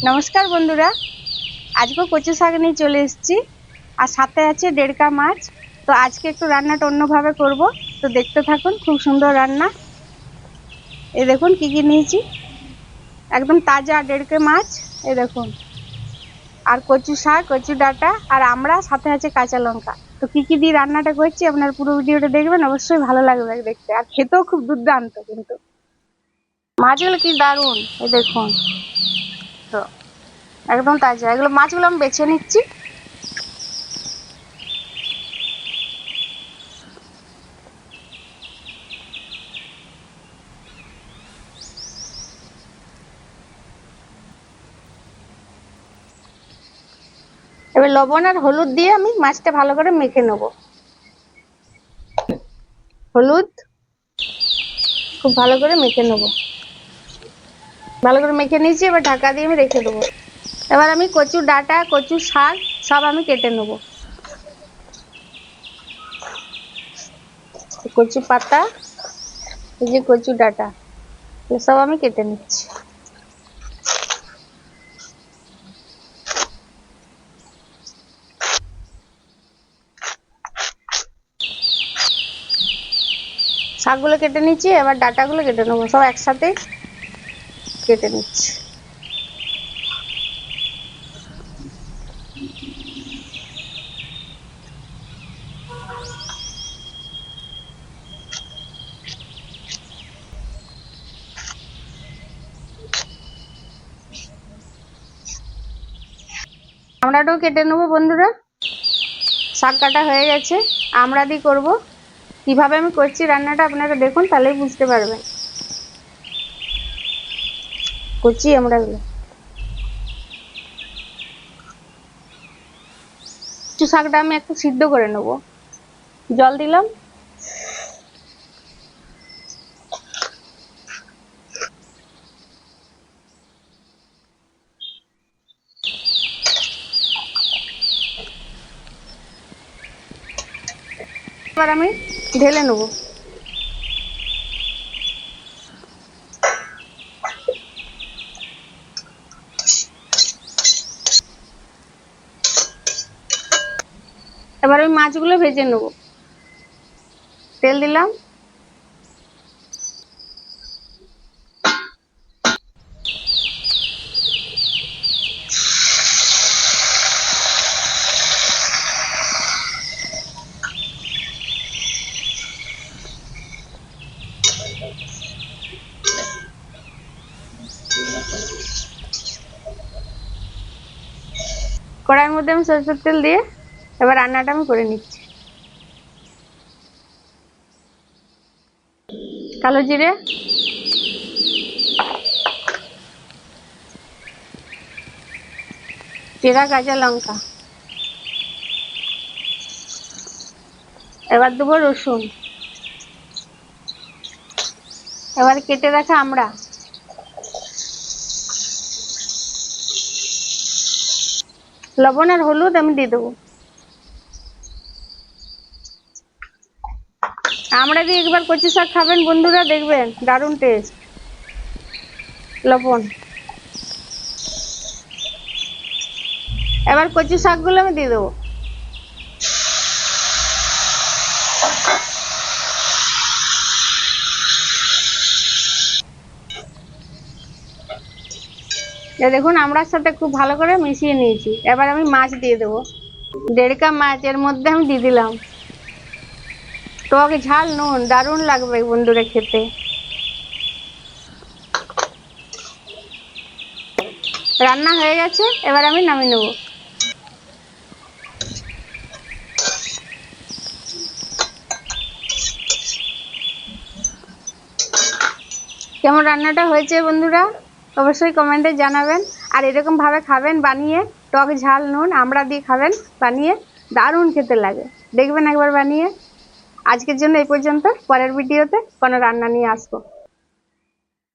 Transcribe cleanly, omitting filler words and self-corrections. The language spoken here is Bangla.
নমস্কার বন্ধুরা, আজকে কচু শাক নিয়ে চলে এসেছি আর সাথে আছে ডেড়কা মাছ। তো আজকে একটু রান্নাটা অন্যভাবে করব, তো দেখতে থাকুন। খুব সুন্দর রান্না। এই দেখুন কি কি নিয়েছি। একদম তাজা ডেড়কা মাছ, এই দেখুন। আর কচু শাক, কচু ডাঁটা, আর আমরা সাথে আছে কাঁচা লঙ্কা। তো কি কি দিয়ে রান্নাটা করছি আপনার পুরো ভিডিওটা দেখবেন, অবশ্যই ভালো লাগবে দেখতে, আর খেতেও খুব দুর্দান্ত। কিন্তু মাছগুলো কি দারুণ, এই দেখুন। তো একদম তাজা এগুলো মাছগুলো আমি বেছে নিচ্ছি। এবার লবণ আর হলুদ দিয়ে আমি মাছটা ভালো করে মেখে নেব। হলুদ খুব ভালো করে মেখে নেব। ভালো করে মেখে নিয়েছি, এবার ঢাকা দিয়ে আমি রেখে দেবো। এবার আমি কচু ডাঁটা, কচু শাক সব আমি কেটে নেব। কচু পাতা, এই যে কচু ডাঁটা, সব আমি কেটে নিচ্ছি। শাকগুলো কেটে নিচ্ছি, এবার ডাঁটাগুলো কেটে নেবো, সব একসাথে কেটে নিচ্ছি। আমড়াটাও কেটে নেবো বন্ধুরা। শাক কাটা হয়ে গেছে, আমড়া দিয়ে করবো। কিভাবে আমি করছি রান্নাটা আপনারা দেখুন, তাহলেই বুঝতে পারবেন। কচি আমড়াগুলো, কচু শাকটা আমি একটু সিদ্ধ করে নেবো। জল দিলাম। এবার আমি ঢেলে নেব। এবার ওই মাছগুলো ভেজে নেব। তেল দিলাম। কড়াইয়ের মধ্যে আমি সরষের তেল দিয়ে এবার রান্নাটা আমি করে নিচ্ছি। কালো জিরে, চেরা কাঁচা লঙ্কা, এবার দেবো রসুন, এবার কেটে রাখা আমড়া, লবণ আর হলুদ আমি দিয়ে দেবো। আমড়া দিয়ে একবার কচু শাক খাবেন বন্ধুরা, দেখবেন দারুণ টেস্ট। লবণ, এবার কচু শাকগুলো আমি দিয়ে দেবো। দেখুন আমড়ার সাথে খুব ভালো করে মিশিয়ে নিয়েছি। এবার আমি মাছ দিয়ে দেবো। দেড়কা মাছ এর মধ্যে আমি দিয়ে দিলাম। টক ঝাল নুন, দারুণ লাগবে বন্ধুরা খেতে। রান্না হয়ে গেছে, এবার আমি নামিয়ে নেব। কেমন রান্নাটা হয়েছে বন্ধুরা, অবশ্যই কমেন্টে জানাবেন। আর এরকম ভাবে খাবেন বানিয়ে, টক ঝাল নুন আমড়া দিয়ে খাবেন বানিয়ে, দারুণ খেতে লাগে। দেখবেন একবার বানিয়ে। আজকের জন্য এই পর্যন্ত, পরের ভিডিওতে কোনো রান্না নিয়ে আসবো।